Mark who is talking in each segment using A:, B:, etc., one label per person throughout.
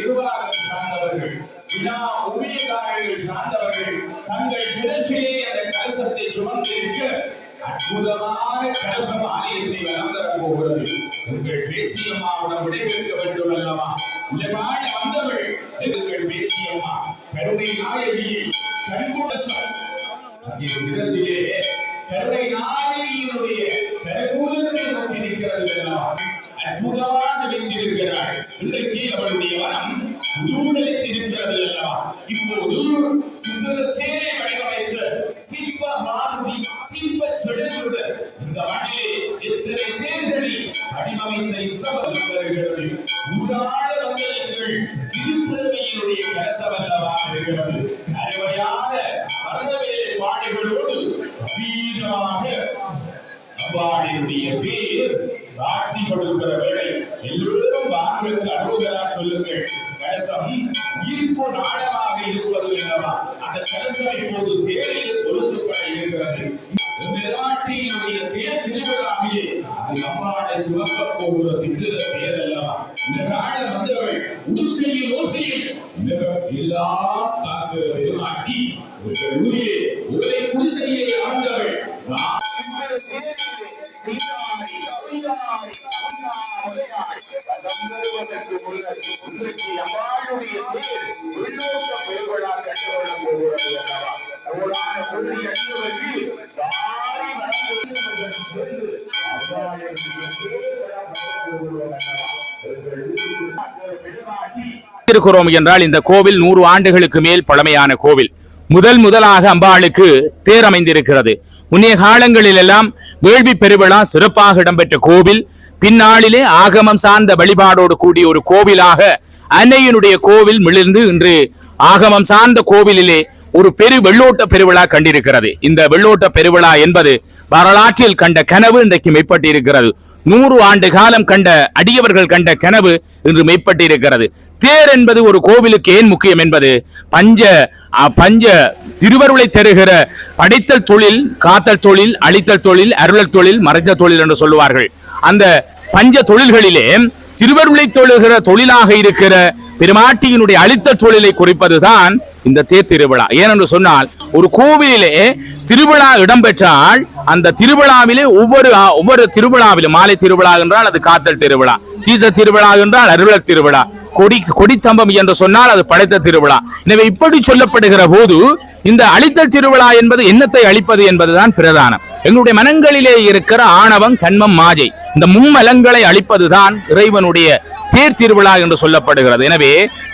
A: நிர்வாகம் சார்ந்தவர்கள், விழா ஊழியக்காரர்கள் சார்ந்தவர்கள் தங்கள் சிரசிலே அந்த கலசத்தை சுமந்திருக்க அற்புதமான கலசம் ஆலயத்தை வலம் தரப் போகிறது. உங்கள் பேச்சியம்மாவுடன் விடைபெற்க வேண்டும் அல்லவா? வாழ வந்தவள் எங்கள் பேச்சியம்மா கருணை நாயகியை கண்கூடசம் சிரசிலே கருணை நாயகியினுடைய கரகூலத்தை நோக்கி இருக்கிறது அல்லவா? அற்புதமாக வெற்றிருக்கிறாள். இன்றைக்கு அவளுடைய வனம் இருக்கிறது அல்லவா? இப்போது சித்திரச்சேனை வடிவமைத்து சிற்ப மாருதி சிற்ப செடுகளுடன் இந்த மண்ணிலே எத்தனை தேர்தலில் வடிவமைத்த இஸ்தவர்கள் வருகிறது. ஊடாட வந்தவர்கள் திருப்பிரமையினுடைய கலசம் அல்லவா இருக்கிறது. அருமையான மரணவேலை பாடுகளோடு வீரமாக அவ்வாடினுடைய பேர் காட்சி கொடுக்கிற வேளை எல்லோரும் வாங்களுக்கு அனுகரா சொல்லுங்கள். கலசம் ஈர்ப்பு நாடமாக இருப்பது என்னவா? அந்த கலசம் இப்போது தேரில் பொருத்தப்பட இருக்கிறது. நிர்வாட்டியினுடைய தேர் திருவிழாவிலே அது அம்மாடை சுமக்க போகிற சித்திர தேர் அல்லவா? இந்த நாள வந்தவள் உடுக்கையில் ஓசையில் எல்லா காக்கிறது நிர்வாட்டி ஊரிலே ஒரே குடிசையிலே ஆண்டவள்
B: இருக்கிறோம் என்றால் இந்த கோவில் 100 ஆண்டுகளுக்கு மேல் பழமையான கோவில். முதலாக அம்பாளுக்கு தேர் அமைந்திருக்கிறது. முன்னைய காலங்களில் எல்லாம் வேள்வி பெருவிழா சிறப்பாக இடம்பெற்ற கோவில். பின்னாளிலே ஆகமம் சார்ந்த வழிபாடோடு கூடிய ஒரு கோவிலாக அன்னையினுடைய கோவில் மிளிர்ந்து இன்று ஆகமம் சார்ந்த கோவிலிலே ஒரு வெள்ளோட்ட பெருவிழா கண்டிருக்கிறது. இந்த வெள்ளோட்ட பெருவிழா என்பது வரலாற்றில் கண்ட கனவு இன்றைக்கு மெய்ப்பட்டு இருக்கிறது. 100 ஆண்டு காலம் கண்ட அடியவர்கள் கண்ட கனவு இன்று மெய்ப்பட்டு இருக்கிறது. தேர் என்பது ஒரு கோவிலுக்கு ஏன் முக்கியம் என்பது பஞ்ச திருவருளை தருகிற படைத்தல் தொழில், காத்தல் தொழில், அழித்தல் தொழில், அருளல் தொழில், மறைத்த தொழில் என்று சொல்லுவார்கள். அந்த பஞ்ச தொழில்களிலே திருவருளை தொழுகிற தொழிலாக இருக்கிற பெருமாட்டியினுடைய அழித்த தொழிலை குறிப்பதுதான் இந்த தேர் திருவிழா. ஏனென்று சொன்னால் ஒரு கோவிலே திருவிழா இடம்பெற்றால் அந்த திருவிழாவிலே ஒவ்வொரு திருவிழாவிலும் மாலை திருவிழா என்றால் அது காத்தல் திருவிழா, தீர்த்த திருவிழா என்றால் அருளல் திருவிழா, கொடித்தம்பம் என்று சொன்னால் அது படைத்த திருவிழா. எனவே இப்படி சொல்லப்படுகிற போது இந்த அழித்தல் திருவிழா என்பது எண்ணத்தை அழிப்பது என்பதுதான் பிரதானம். எங்களுடைய மனங்களிலே இருக்கிற ஆணவம், கண்மம், மாயை, இந்த மும்மலங்களை அழிப்பதுதான் இறைவனுடைய தேர் திருவிழா என்று சொல்லப்படுகிறது. எனவே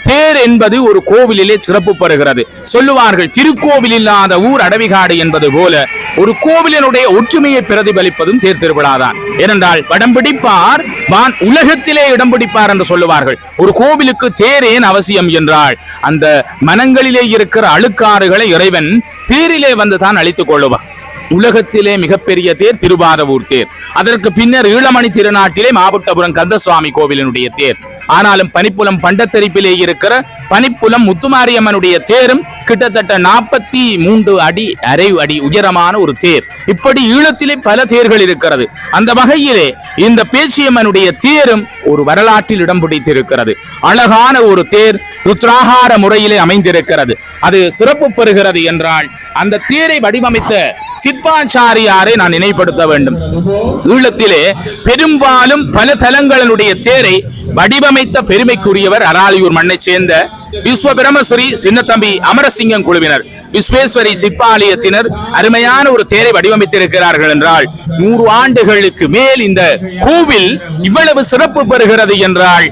B: தேர் என்பது ஒரு கோவிலிலே சிறப்பு பெறுகிறது. சொல்லுவார்கள் திருக்கோவில் இல்லாத ஊர் அடவிகாடு என்பது போல ஒரு கோவிலினுடைய ஒற்றுமையை பிரதிபலிப்பதும் தேர் திருவிழா தான். ஏனென்றால் வடம் பிடிப்பார் வான் உலகத்திலே இடம் பிடிப்பார் என்று சொல்லுவார்கள். ஒரு கோவிலுக்கு தேர் ஏன் அவசியம் என்றால் அந்த மனங்களிலே இருக்கிற அழுக்காறுகளை இறைவன் தேரிலே வந்து தான் அழித்துக் கொள்ளுவார். உலகத்திலே மிகப்பெரிய தேர் திருவாரூர் தேர். அதற்கு பின்னர் ஈழமணி திருநாட்டிலே மாவட்டபுரம் கந்தசுவாமி கோவிலினுடைய தேர். ஆனாலும் பனிப்புலம் பண்டத்தரிப்பிலே இருக்கிற பனிப்புலம் முத்துமாரியம்மனுடைய தேரும் கிட்டத்தட்ட 43 அடி அரை அடி உயரமான ஒரு தேர். இப்படி ஈழத்திலே பல தேர்கள் இருக்கிறது. அந்த வகையிலே இந்த பேச்சியம்மனுடைய தேரும் ஒரு வரலாற்றில் இடம் பிடித்திருக்கிறது. அழகான ஒரு தேர் ருத்ராகார முறையிலே அமைந்திருக்கிறது. அது சிறப்பு பெறுகிறது என்றால் அந்த தேரை வடிவமைத்த சிற்பாச்சாரியாரை நான் நினைவுபடுத்த வேண்டும். ஈழத்திலே பெரும்பாலும் பல தலங்களுடைய தேரை வடிவமைத்த பெருமைக்குரியவர் அராலியூர் மண்ணை சேர்ந்த விஸ்வபிரமஸ்ரீ சின்னத்தம்பி அமரசிங்கம் குழுவினர். விஸ்வேஸ்வரி சிற்பாலயத்தினர் அருமையான ஒரு தேரை வடிவமைத்திருக்கிறார்கள் என்றால் 100 ஆண்டுகளுக்கு மேல் இந்த கோவில் இவ்வளவு சிறப்பு பெறுகிறது என்றால்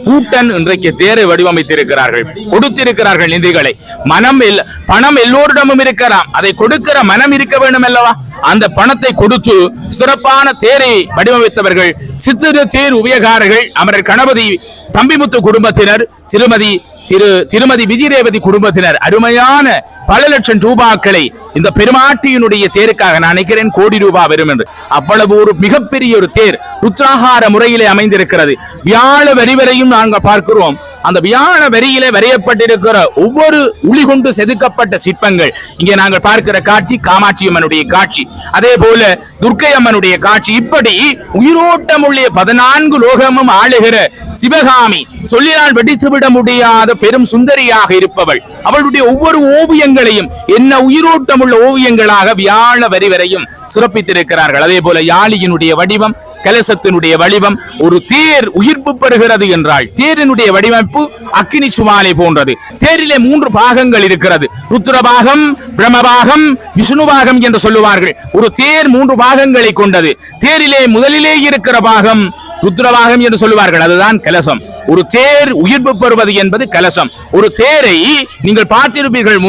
B: பூட்டன் இன்றைக்கு தேரை வடிவமைத்திருக்கிறார்கள், கொடுத்திருக்கிறார்கள் நிதிகளை. பணம் எல்லோரிடமும் இருக்கலாம், அதை கொடுக்கிற மனம் இருக்க வேண்டும் அல்லவா? அந்த பணத்தை கொடுத்து சிறப்பான தேரை வடிவமைத்தவர்கள் சித்திர தேர் உபயகாரர்கள் அமரர் கணபதி தம்பிமுத்து குடும்பத்தினர், திருமதி விஜயரேவதி குடும்பத்தினர் அருமையான பல லட்சம் ரூபாய்களை இந்த பெருமாட்டியினுடைய தேருக்காக நான் நினைக்கிறேன் கோடி ரூபாய் வரும் என்று. அவ்வளவு ஒரு மிகப்பெரிய ஒரு தேர் உற்சாகார முறையிலே அமைந்திருக்கிறது. வியாழ வரிவரையும் நாங்கள் பார்க்கிறோம் அந்த வியாழ வரியிலே வரையப்பட்டிருக்கிற ஒவ்வொரு உளி கொண்டு செதுக்கப்பட்ட சிற்பங்கள் இங்கே நாங்கள் பார்க்கிற காட்சி காமாட்சி அம்மனுடைய காட்சி, அதே போல துர்க்கை அம்மனுடைய காட்சி, இப்படி உயிரோட்டமுள்ள 14 லோகமும் ஆளுகிற சிவகாமி, சொல்லினால் வெடித்துவிட முடியாத பெரும் சுந்தரியாக இருப்பவள். அவளுடைய ஒவ்வொரு ஓவியங்களையும் என்ன உயிரோட்டமுள்ள ஓவியங்களாக வியாழ வரி வரையும் சிறப்பித்திருக்கிறார்கள். அதே போல யாழியினுடைய வடிவம், கலசத்தினுடைய வடிவம், ஒரு தேர் உயிர்ப்பு பெறுகிறது என்றால் தேரினுடைய வடிவமைப்பு அக்கினி சுமாலை போன்றது. தேரிலே 3 பாகங்கள் இருக்கிறது. ருத்ரபாகம், பிரம்மபாகம், விஷ்ணுபாகம் என்று சொல்லுவார்கள். ஒரு தேர் 3 பாகங்களை கொண்டது. தேரிலே முதலிலே இருக்கிற பாகம் ருத்ரபாகம் என்று சொல்லுவார்கள், அதுதான் கலசம். ஒரு தேர் உயிர்ப்பு பெறுவது என்பது கலசம். ஒரு தேரை நீங்கள் பார்த்திருப்பீர்கள்,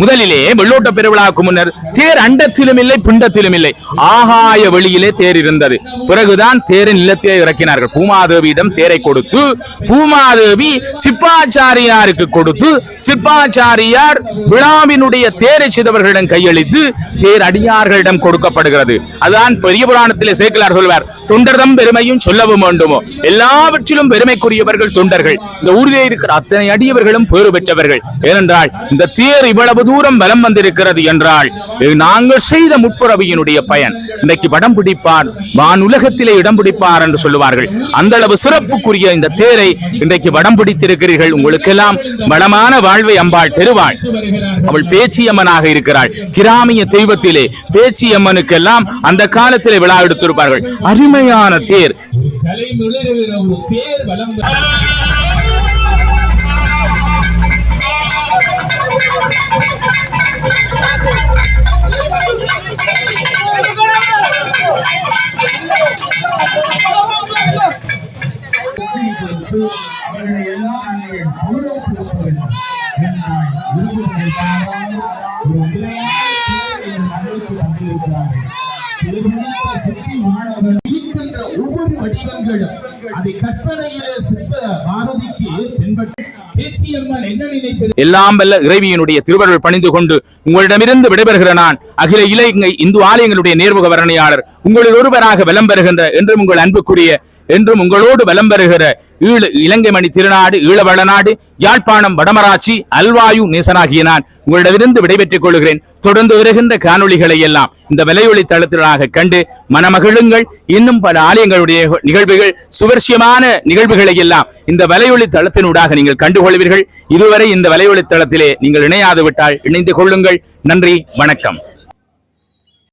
B: முதலிலே வெள்ளோட்ட பெருவிழாவுக்கு முன்னர் தேர் அண்டத்திலும் இல்லை பிண்டத்திலும் இல்லை, ஆகாய வெளியிலே தேர் இருந்தது. பிறகுதான் தேரை நிலத்திலே இறக்கினார்கள். பூமாதேவியிடம் தேரை கொடுத்து பூமாதேவி சிப்பாச்சாரியாருக்கு கொடுத்து சிப்பாச்சாரியார் விழாவினுடைய தேரை செய்தவர்களிடம் கையளித்து தேர் அடியார்களிடம் கொடுக்கப்படுகிறது. அதுதான் பெரிய புராணத்திலே சேக்கிழார் சொல்வார், தொண்டர்தம் பெருமையும் சொல்லவும் வேண்டுமோ, எல்லாவற்றிலும் பெருமைக்குரியவர்கள் தொண்டர்கள். இந்த ஊரிலே இருக்கிற அத்தனை அடியவர்களும் பேறு பெற்றவர்கள். ஏனென்றால் இந்த தேர் இவ்வளவு தூரம் வலம் வந்திருக்கிறது என்றால் நாங்கள் செய்த முற்புறவியினுடைய பயன். இன்றைக்கு படம் பிடிப்பார், வானுலகத்திலே இடம் பிடிப்பார் என்று சொல்லுவார்கள். அந்த அளவு சிறப்புக்குரிய இந்த தேரை இன்றைக்கு படம் பிடித்திருக்கிறீர்கள். உங்களுக்கெல்லாம் வளமான வாழ்வை அம்பாள் தெருவாள். அவள் பேச்சியம்மனாக இருக்கிறாள். கிராமிய தெய்வத்திலே பேச்சியம்மனுக்கெல்லாம் அந்த காலத்திலே விழா எடுத்திருப்பார்கள். அருமையான தேர், கலை மிளறுகிற ஒரு தேர் வலம் ஒவ்வொரு வடிவங்களும் அதை கற்பனையிலே சிற்ப பாரதிக்கு தென்பட்டு பேச்சியம்மன் என்ன நினைத்தது எல்லாம் வல்ல இறைவியினுடைய திருவருள் பணிந்து கொண்டு உங்களிடமிருந்து விடைபெறுகிற நான் அகில இலங்கை இந்து ஆலயங்களுடைய நேர்முக வர்ணனையாளர் உங்களில் ஒருவராக வலம் பெறுகின்ற என்றும் உங்கள் அன்புக்குரிய என்றும் உங்களோடு வலம் பெறுகிற இலங்கை மணி திருநாடு ஈழவளநாடு யாழ்ப்பாணம் வடமராட்சி அல்வாயு நேசனாகிய நான் உங்களிடமிருந்து விடைபெற்றுக் கொள்கிறேன். தொடர்ந்து வருகின்ற காணொளிகளை எல்லாம் இந்த வலையொலி தளத்திலாக கண்டு மனமகிழுங்கள். இன்னும் பல ஆலயங்களுடைய நிகழ்வுகள், சுவர்சியமான நிகழ்வுகளை எல்லாம் இந்த வலையொலி தளத்தினூடாக நீங்கள் கண்டுகொள்வீர்கள். இதுவரை இந்த வலையொலி தளத்திலே நீங்கள் இணையாது விட்டால் இணைந்து கொள்ளுங்கள். நன்றி, வணக்கம்.